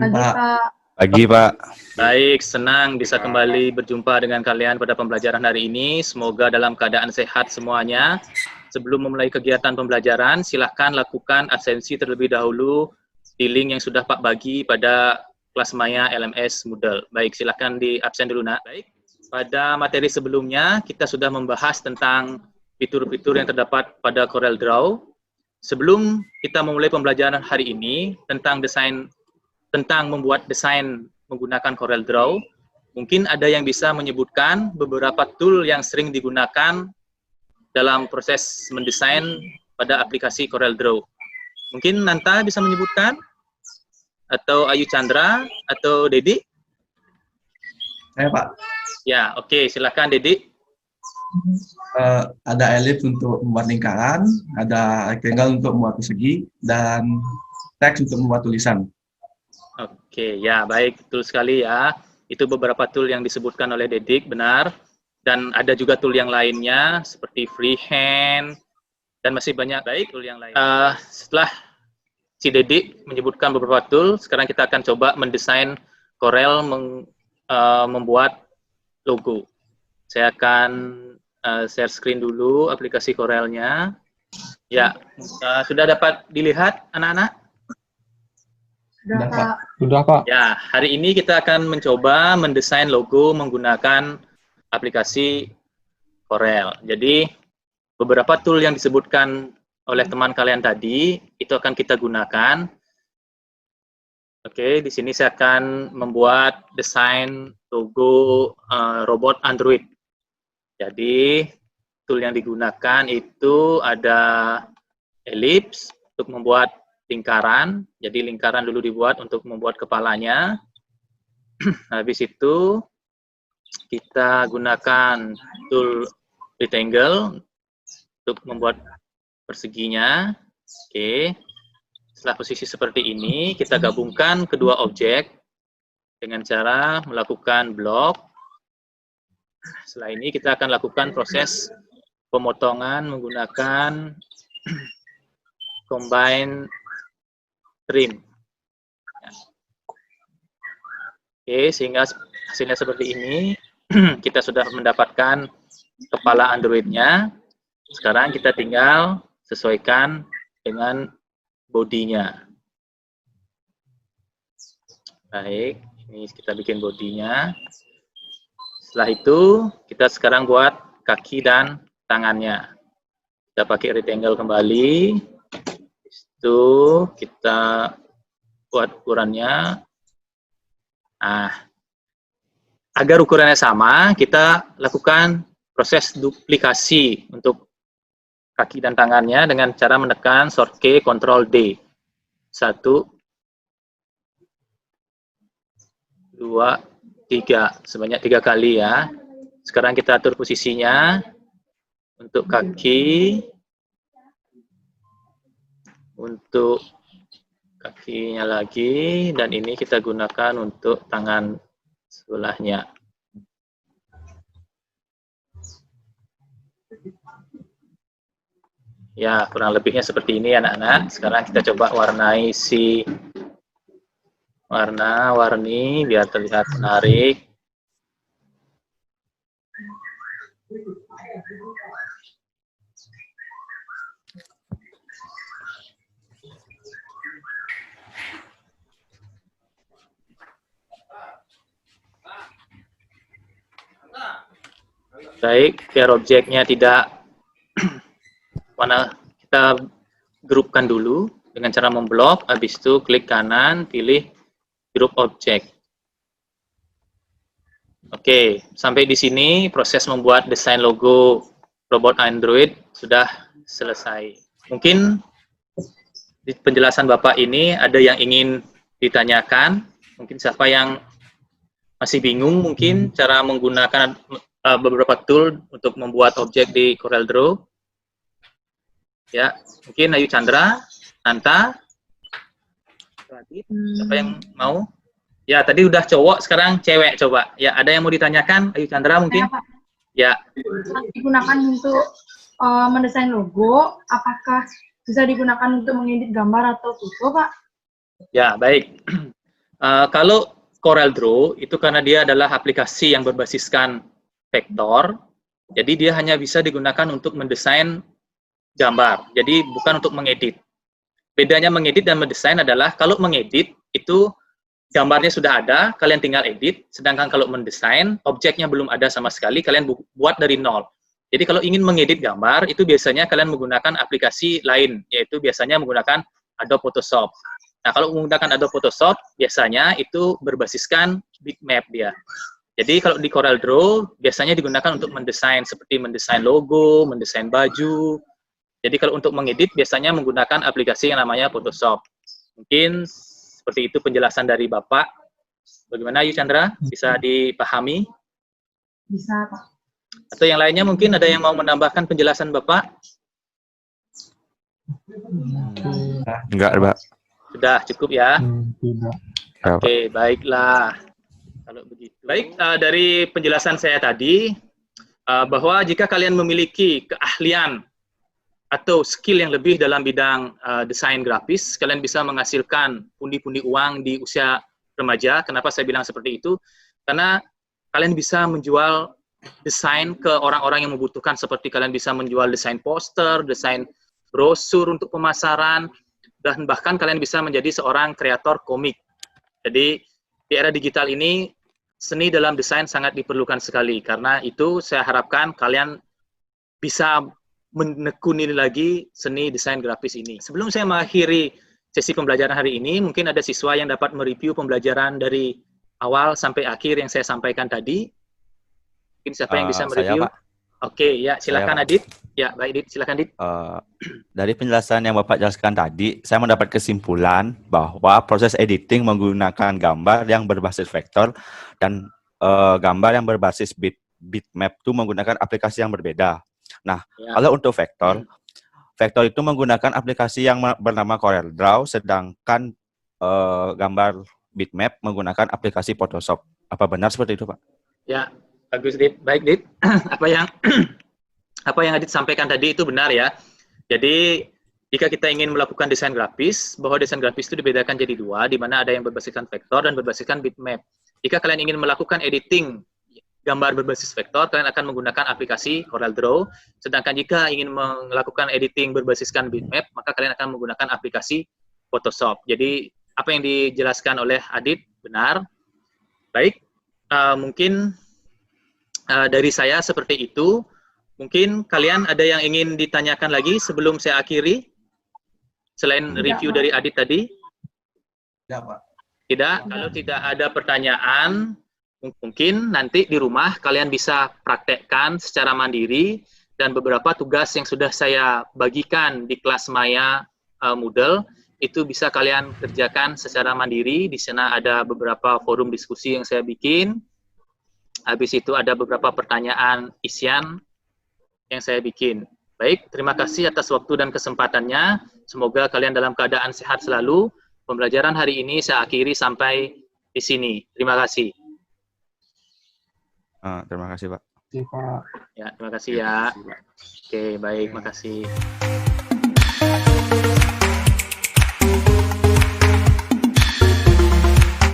Pagi, Pak. Pak. Pagi, Pak. Baik, senang bisa kembali berjumpa dengan kalian pada pembelajaran hari ini. Semoga dalam keadaan sehat semuanya. Sebelum memulai kegiatan pembelajaran, silahkan lakukan absensi terlebih dahulu di link yang sudah Pak bagi pada kelas Maya LMS Moodle. Baik, silahkan di absen dulu, Nak. Baik, pada materi sebelumnya kita sudah membahas tentang fitur-fitur yang terdapat pada CorelDRAW. Sebelum kita memulai pembelajaran hari ini tentang membuat desain menggunakan CorelDRAW, mungkin ada yang bisa menyebutkan beberapa tool yang sering digunakan dalam proses mendesain pada aplikasi CorelDRAW. Mungkin Nanta bisa menyebutkan, atau Ayu Chandra, atau Dedi? Saya, Pak. Ya, oke, silakan Dedi. Ada ellipse untuk membuat lingkaran, ada rectangle untuk membuat persegi, dan teks untuk membuat tulisan. Oke, ya baik, betul sekali ya. Itu beberapa tool yang disebutkan oleh Dedik, benar. Dan ada juga tool yang lainnya seperti freehand dan masih banyak baik tool yang lain. Setelah si Dedik menyebutkan beberapa tool, sekarang kita akan coba mendesain Corel membuat logo. Saya akan share screen dulu aplikasi Corelnya. Ya, sudah dapat dilihat anak-anak? Sudah, Pak. Sudah, Pak. Ya, hari ini kita akan mencoba mendesain logo menggunakan aplikasi Corel. Jadi, beberapa tool yang disebutkan oleh teman kalian tadi, itu akan kita gunakan. Oke, di sini saya akan membuat desain logo robot Android. Jadi, tool yang digunakan itu ada ellipse untuk membuat lingkaran. Jadi lingkaran dulu dibuat untuk membuat kepalanya. Habis itu kita gunakan tool rectangle untuk membuat perseginya. Oke. Setelah posisi seperti ini, kita gabungkan kedua objek dengan cara melakukan blok. Setelah ini kita akan lakukan proses pemotongan menggunakan combine trim. Oke, sehingga hasilnya seperti ini. Kita sudah mendapatkan kepala Android-nya. Sekarang kita tinggal sesuaikan dengan bodinya. Baik, ini kita bikin bodinya. Setelah itu, kita sekarang buat kaki dan tangannya. Kita pakai rectangle kembali. Itu kita buat ukurannya. Nah, agar ukurannya sama, kita lakukan proses duplikasi untuk kaki dan tangannya dengan cara menekan short key Ctrl D. 1, 2, 3, sebanyak 3 kali ya. Sekarang kita atur posisinya untuk kaki. Untuk kakinya lagi, dan ini kita gunakan untuk tangan sebelahnya. Ya, kurang lebihnya seperti ini anak-anak. Sekarang kita coba warnai si warna-warni biar terlihat menarik. Baik, biar objeknya tidak kita grupkan dulu dengan cara memblok, habis itu klik kanan, pilih group object. Oke, sampai di sini proses membuat desain logo robot Android sudah selesai. Mungkin di penjelasan Bapak ini ada yang ingin ditanyakan, mungkin siapa yang masih bingung mungkin cara menggunakan beberapa tool untuk membuat objek di CorelDRAW. Ya, mungkin Ayu Chandra, Nanta. Siapa yang mau? Ya, tadi udah cowok, sekarang cewek coba. Ya, ada yang mau ditanyakan? Ayu Chandra mungkin? Pak. Ya. Digunakan untuk mendesain logo, apakah bisa digunakan untuk mengedit gambar atau foto, Pak? Ya, baik. Kalau CorelDRAW itu karena dia adalah aplikasi yang berbasiskan vektor, jadi dia hanya bisa digunakan untuk mendesain gambar, jadi bukan untuk mengedit. Bedanya mengedit dan mendesain adalah kalau mengedit itu gambarnya sudah ada, kalian tinggal edit, sedangkan kalau mendesain, objeknya belum ada sama sekali, kalian buat dari nol. Jadi kalau ingin mengedit gambar, itu biasanya kalian menggunakan aplikasi lain, yaitu biasanya menggunakan Adobe Photoshop. Nah, kalau menggunakan Adobe Photoshop, biasanya itu berbasiskan bitmap dia. Jadi kalau di CorelDRAW, biasanya digunakan untuk mendesain, seperti mendesain logo, mendesain baju. Jadi kalau untuk mengedit, biasanya menggunakan aplikasi yang namanya Photoshop. Mungkin seperti itu penjelasan dari Bapak. Bagaimana, Yu Chandra? Bisa dipahami? Bisa, Pak. Atau yang lainnya mungkin ada yang mau menambahkan penjelasan Bapak? Enggak, Pak. Sudah cukup ya? Tidak. Oke, baiklah. Kalau begitu. Baik, dari penjelasan saya tadi, bahwa jika kalian memiliki keahlian atau skill yang lebih dalam bidang desain grafis, kalian bisa menghasilkan pundi-pundi uang di usia remaja. Kenapa saya bilang seperti itu? Karena kalian bisa menjual desain ke orang-orang yang membutuhkan, seperti kalian bisa menjual desain poster, desain brosur untuk pemasaran, dan bahkan kalian bisa menjadi seorang kreator komik. Jadi di era digital ini, seni dalam desain sangat diperlukan sekali. Karena itu saya harapkan kalian bisa menekuni lagi seni desain grafis ini. Sebelum saya mengakhiri sesi pembelajaran hari ini, mungkin ada siswa yang dapat mereview pembelajaran dari awal sampai akhir yang saya sampaikan tadi. Mungkin siapa yang bisa mereview? Saya, Pak. Oke, ya silakan Adit. Ya, baik Adit, silakan Adit. Dari penjelasan yang Bapak jelaskan tadi, saya mendapat kesimpulan bahwa proses editing menggunakan gambar yang berbasis vektor dan gambar yang berbasis bitmap itu menggunakan aplikasi yang berbeda. Nah, kalau untuk vektor itu menggunakan aplikasi yang bernama CorelDRAW, sedangkan gambar bitmap menggunakan aplikasi Photoshop. Apa benar seperti itu, Pak? Ya, bagus, Dit. Baik, Dit. Apa yang Adit sampaikan tadi itu benar ya. Jadi, jika kita ingin melakukan desain grafis, bahwa desain grafis itu dibedakan jadi dua, di mana ada yang berbasiskan vektor dan berbasiskan bitmap. Jika kalian ingin melakukan editing gambar berbasis vektor, kalian akan menggunakan aplikasi CorelDRAW. Sedangkan jika ingin melakukan editing berbasiskan bitmap, maka kalian akan menggunakan aplikasi Photoshop. Jadi, apa yang dijelaskan oleh Adit benar. Baik, mungkin dari saya seperti itu. Mungkin kalian ada yang ingin ditanyakan lagi sebelum saya akhiri? Selain review dari Adit tadi? Ya, Pak. Tidak? Kalau tidak ada pertanyaan, mungkin nanti di rumah kalian bisa praktekkan secara mandiri, dan beberapa tugas yang sudah saya bagikan di kelas Maya Moodle, itu bisa kalian kerjakan secara mandiri. Di sana ada beberapa forum diskusi yang saya bikin. Habis itu ada beberapa pertanyaan isian yang saya bikin. Baik, terima kasih atas waktu dan kesempatannya. Semoga kalian dalam keadaan sehat selalu. Pembelajaran hari ini saya akhiri sampai di sini. Terima kasih. Terima kasih, Pak. Ya, terima kasih ya. Oke, baik, makasih.